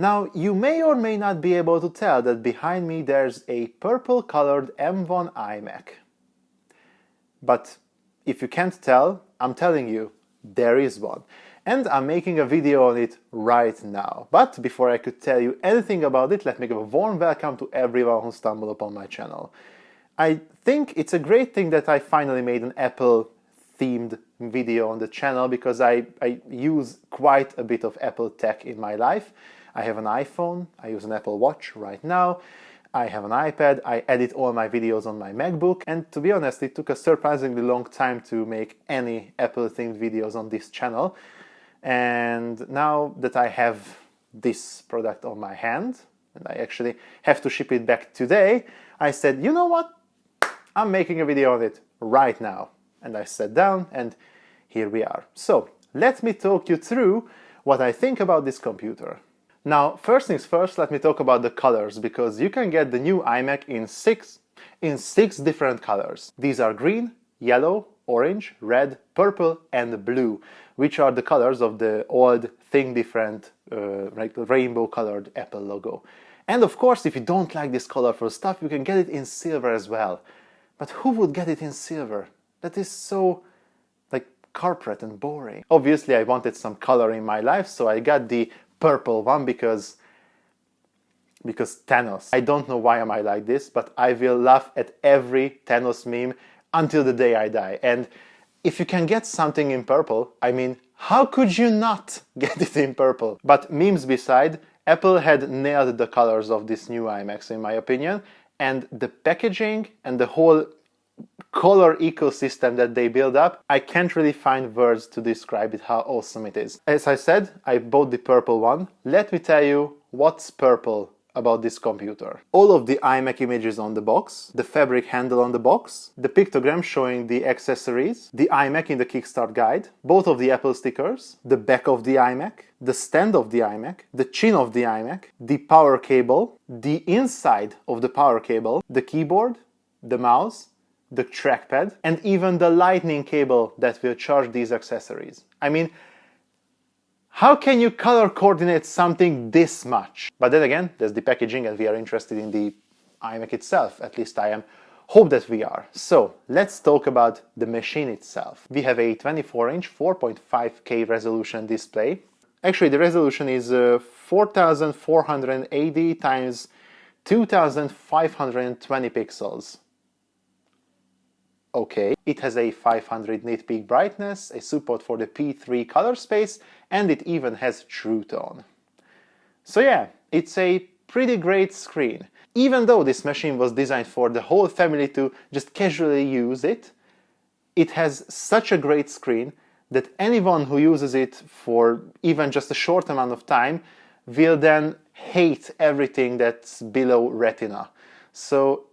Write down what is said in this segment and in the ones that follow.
Now, you may or may not be able to tell that behind me there's a purple-colored M1 iMac. But if you can't tell, I'm telling you, there is one. And I'm making a video on it right now. But before I could tell you anything about it, let me give a warm welcome to everyone who stumbled upon my channel. I think it's a great thing that I finally made an Apple-themed video on the channel, because I use quite a bit of Apple tech in my life. I have an iPhone, I use an Apple Watch right now, I have an iPad, I edit all my videos on my Macbook, and to be honest, it took a surprisingly long time to make any Apple-themed videos on this channel. And now that I have this product on my hand, and I actually have to ship it back today, I said, you know what? I'm making a video on it right now. And I sat down, and here we are. So, let me talk you through what I think about this computer. Now, first things first, let me talk about the colors, because you can get the new iMac in six different colors. These are green, yellow, orange, red, purple, and blue, which are the colors of the old Think Different rainbow-colored Apple logo. And of course, if you don't like this colorful stuff, you can get it in silver as well. But who would get it in silver? That is so, corporate and boring. Obviously, I wanted some color in my life, so I got the purple one because Thanos. I don't know why am I like this, but I will laugh at every Thanos meme until the day I die. And if you can get something in purple, I mean, how could you not get it in purple? But memes beside, Apple had nailed the colors of this new iMacs in my opinion, and the packaging and the whole color ecosystem that they build up, I can't really find words to describe it, how awesome it is. As I said, I bought the purple one. Let me tell you what's purple about this computer. All of the iMac images on the box, the fabric handle on the box, the pictogram showing the accessories, the iMac in the Kickstart guide, both of the Apple stickers, the back of the iMac, the stand of the iMac, the chin of the iMac, the power cable, the inside of the power cable, the keyboard, the mouse, the trackpad, and even the lightning cable that will charge these accessories. I mean, how can you color coordinate something this much? But then again, there's the packaging and we are interested in the iMac itself, at least I am. Hope that we are. So, let's talk about the machine itself. We have a 24-inch 4.5K resolution display. Actually, the resolution is 4480 times 2520 pixels. Okay, it has a 500 nit peak brightness, a support for the P3 color space, and it even has True Tone. So yeah, it's a pretty great screen. Even though this machine was designed for the whole family to just casually use it, it has such a great screen that anyone who uses it for even just a short amount of time will then hate everything that's below Retina. So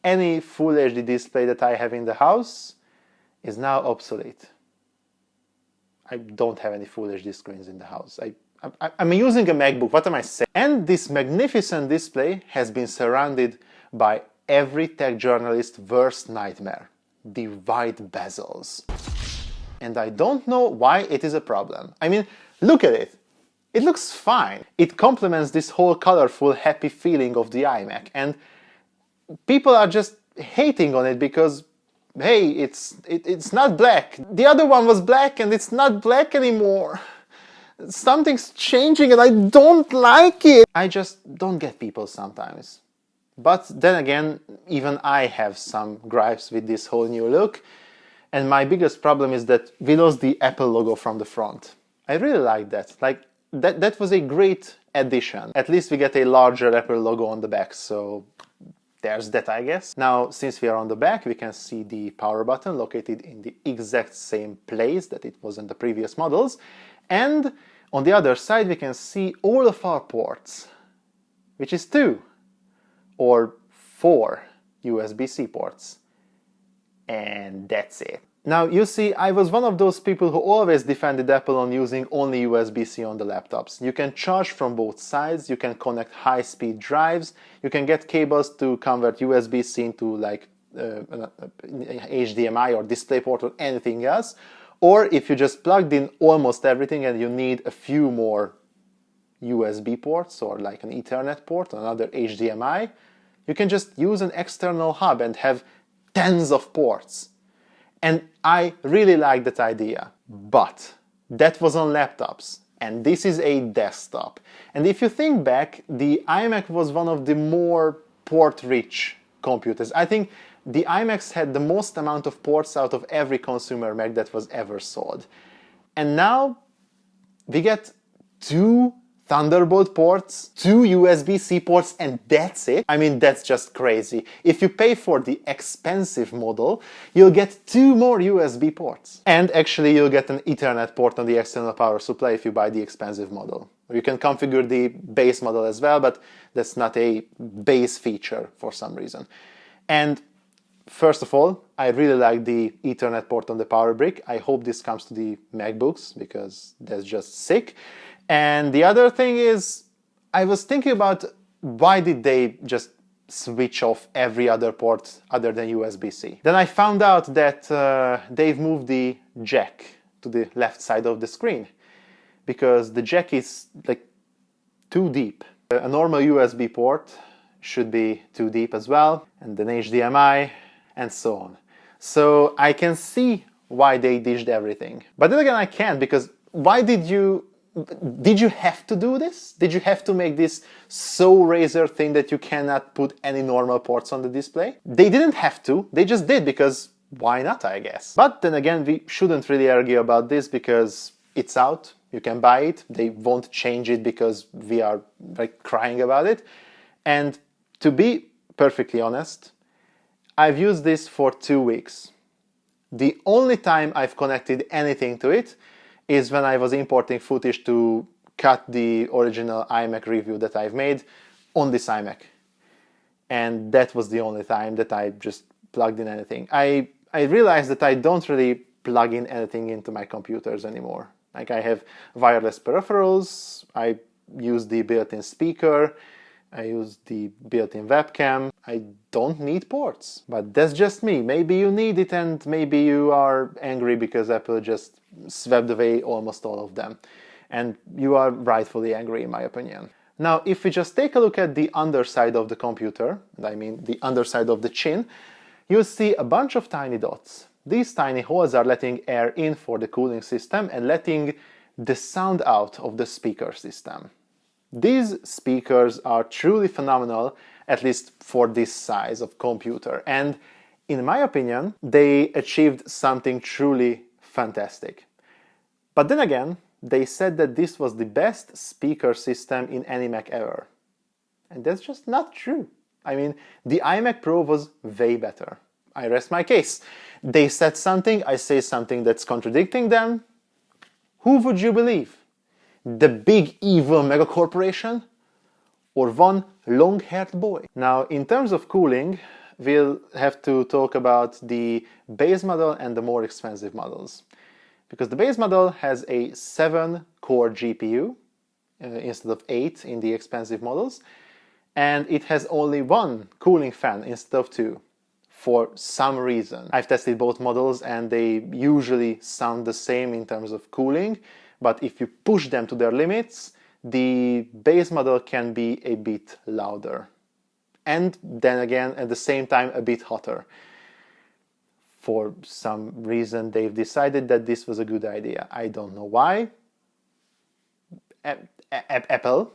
any Full HD display that I have in the house is now obsolete. I don't have any Full HD screens in the house. I'm using a MacBook, what am I saying? And this magnificent display has been surrounded by every tech journalist's worst nightmare, the wide bezels. And I don't know why it is a problem. I mean, look at it. It looks fine. It complements this whole colorful, happy feeling of the iMac. And people are just hating on it because, hey, it's not black. The other one was black and it's not black anymore. Something's changing and I don't like it. I just don't get people sometimes. But then again, even I have some gripes with this whole new look. And my biggest problem is that we lost the Apple logo from the front. I really like that. That was a great addition. At least we get a larger Apple logo on the back, so there's that, I guess. Now, since we are on the back, we can see the power button located in the exact same place that it was in the previous models. And on the other side, we can see all of our ports, which is 2 or 4 USB-C ports. And that's it. Now, you see, I was one of those people who always defended Apple on using only USB-C on the laptops. You can charge from both sides, you can connect high-speed drives, you can get cables to convert USB-C into HDMI or DisplayPort or anything else. Or if you just plugged in almost everything and you need a few more USB ports or like an Ethernet port, another HDMI. You can just use an external hub and have tens of ports. And I really like that idea. But that was on laptops. And this is a desktop. And if you think back, the iMac was one of the more port-rich computers. I think the iMacs had the most amount of ports out of every consumer Mac that was ever sold. And now we get 2 Thunderbolt ports, 2 USB-C ports, and that's it. I mean, that's just crazy. If you pay for the expensive model, you'll get 2 more USB ports. And actually, you'll get an Ethernet port on the external power supply if you buy the expensive model. You can configure the base model as well, but that's not a base feature for some reason. And first of all, I really like the Ethernet port on the power brick. I hope this comes to the MacBooks because that's just sick. And the other thing is, I was thinking about why did they just switch off every other port other than USB-C. Then I found out that they've moved the jack to the left side of the screen because the jack is like too deep. A normal USB port should be too deep as well, and then HDMI and so on. So I can see why they dished everything. But then again, I can't, because why did you have to do this? Did you have to make this so Razer thing that you cannot put any normal ports on the display? They didn't have to, they just did, because why not, I guess. But then again, we shouldn't really argue about this because it's out, you can buy it, they won't change it because we are like crying about it. And to be perfectly honest, I've used this for 2 weeks. The only time I've connected anything to it is when I was importing footage to cut the original iMac review that I've made on this iMac. And that was the only time that I just plugged in anything. I realized that I don't really plug in anything into my computers anymore. Like, I have wireless peripherals, I use the built-in speaker, I use the built-in webcam. I don't need ports. But that's just me. Maybe you need it and maybe you are angry because Apple just swept away almost all of them. And you are rightfully angry, in my opinion. Now, if we just take a look at the underside of the computer, and I mean the underside of the chin, you'll see a bunch of tiny dots. These tiny holes are letting air in for the cooling system and letting the sound out of the speaker system. These speakers are truly phenomenal, at least for this size of computer. And in my opinion, they achieved something truly fantastic. But then again, they said that this was the best speaker system in any Mac ever. And that's just not true. I mean, the iMac Pro was way better. I rest my case. They said something, I say something that's contradicting them. Who would you believe? The big evil megacorporation, or one long-haired boy? Now, in terms of cooling, we'll have to talk about the base model and the more expensive models. Because the base model has a 7-core GPU instead of 8 in the expensive models, and it has only 1 cooling fan instead of 2. For some reason. I've tested both models and they usually sound the same in terms of cooling, but if you push them to their limits, the base model can be a bit louder. And then again, at the same time, a bit hotter. For some reason, they've decided that this was a good idea. I don't know why. Apple,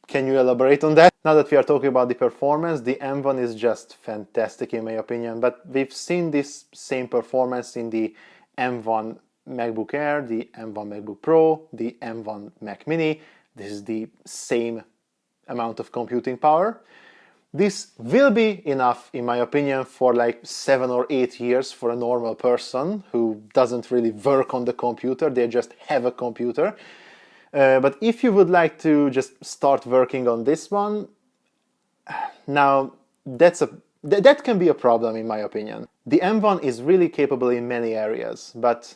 can you elaborate on that? Now that we are talking about the performance, the M1 is just fantastic in my opinion, but we've seen this same performance in the M1 MacBook Air, the M1 MacBook Pro, the M1 Mac Mini. This is the same amount of computing power. This will be enough, in my opinion, for like 7 or 8 years for a normal person who doesn't really work on the computer, they just have a computer. But if you would like to just start working on this one, now that can be a problem in my opinion. The M1 is really capable in many areas, but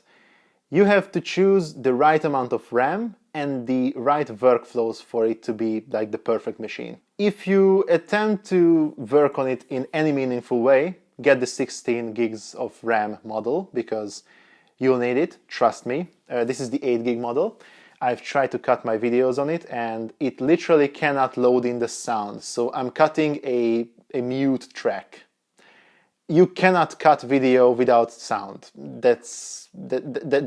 you have to choose the right amount of RAM and the right workflows for it to be like the perfect machine. If you attempt to work on it in any meaningful way, get the 16 gigs of RAM model because you'll need it, trust me. This is the 8 gig model. I've tried to cut my videos on it and it literally cannot load in the sound. So I'm cutting a mute track. You cannot cut video without sound. That's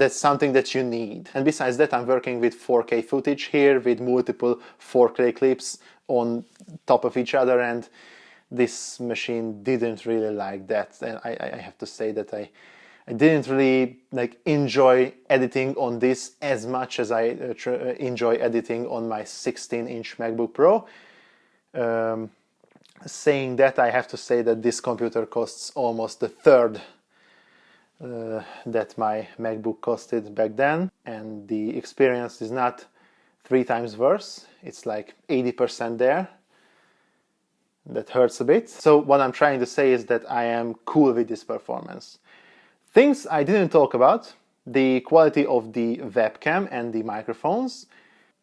something that you need. And besides that, I'm working with 4K footage here with multiple 4K clips on top of each other, and this machine didn't really like that. And I have to say that I didn't really enjoy editing on this as much as I enjoy editing on my 16-inch MacBook Pro. Saying that, I have to say that this computer costs almost a third that my MacBook costed back then, and the experience is not 3 times worse. It's like 80% there. That hurts a bit. So what I'm trying to say is that I am cool with this performance. Things I didn't talk about: the quality of the webcam and the microphones.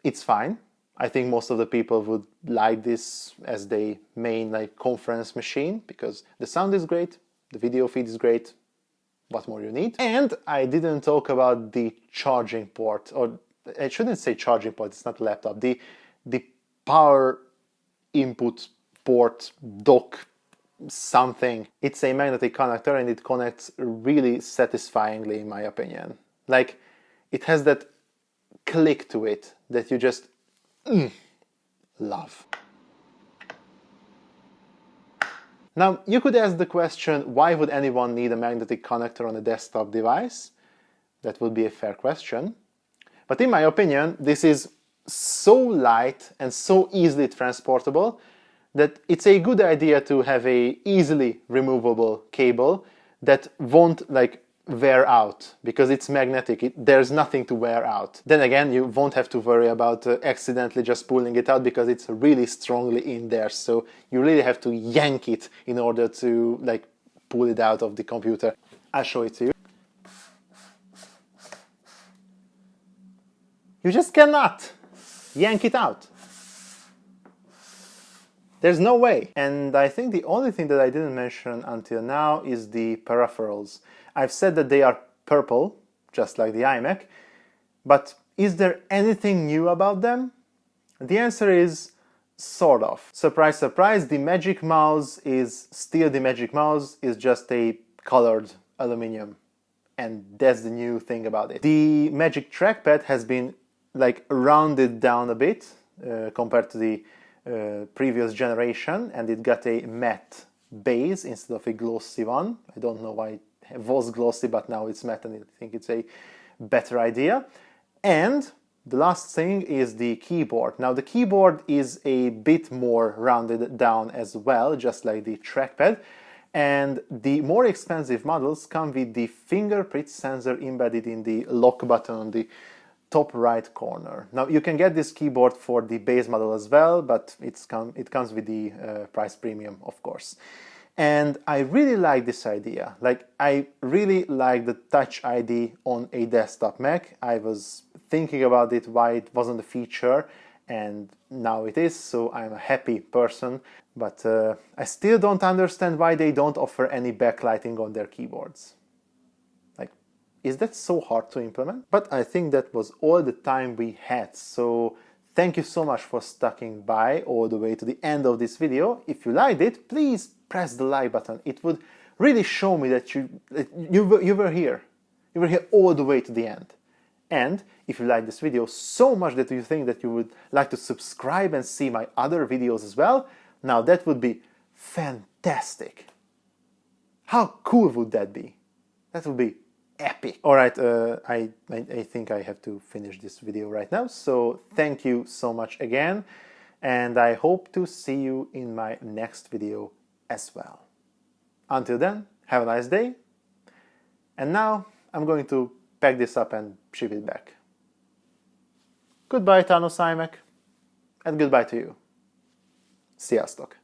It's fine. I think most of the people would like this as their main conference machine, because the sound is great, the video feed is great. What more you need? And I didn't talk about the charging port, or I shouldn't say charging port, it's not a laptop, the power input port dock something. It's a magnetic connector and it connects really satisfyingly, in my opinion. It has that click to it that you just love. Now, you could ask the question, why would anyone need a magnetic connector on a desktop device? That would be a fair question. But in my opinion, this is so light and so easily transportable that it's a good idea to have a easily removable cable that won't wear out, because it's magnetic. There's nothing to wear out. Then again, you won't have to worry about accidentally just pulling it out, because it's really strongly in there. So you really have to yank it in order to pull it out of the computer. I'll show it to you. You just cannot yank it out. There's no way. And I think the only thing that I didn't mention until now is the peripherals. I've said that they are purple, just like the iMac, but is there anything new about them? The answer is sort of. Surprise, surprise, the Magic Mouse is still the Magic Mouse, is just a colored aluminum. And that's the new thing about it. The Magic Trackpad has been rounded down a bit compared to the previous generation, and it got a matte base instead of a glossy one. I don't know why it was glossy, but now it's matte, and I think it's a better idea. And the last thing is the keyboard. Now the keyboard is a bit more rounded down as well, just like the trackpad, and the more expensive models come with the fingerprint sensor embedded in the lock button on the top right corner. Now you can get this keyboard for the base model as well, but it comes with the price premium, of course. And I really like this idea. I really like the Touch ID on a desktop Mac. I was thinking about it, why it wasn't a feature, and now it is, so I'm a happy person. But I still don't understand why they don't offer any backlighting on their keyboards. Is that so hard to implement? But I think that was all the time we had. So thank you so much for sticking by all the way to the end of this video. If you liked it, please press the like button. It would really show me that you were here. You were here all the way to the end. And if you like this video so much that you think that you would like to subscribe and see my other videos as well, now that would be fantastic. How cool would that be? That would be epic. Alright, I think I have to finish this video right now, so thank you so much again, and I hope to see you in my next video as well. Until then, have a nice day, and now I'm going to pack this up and ship it back. Goodbye, Thanos iMac, and goodbye to you. Sziasztok!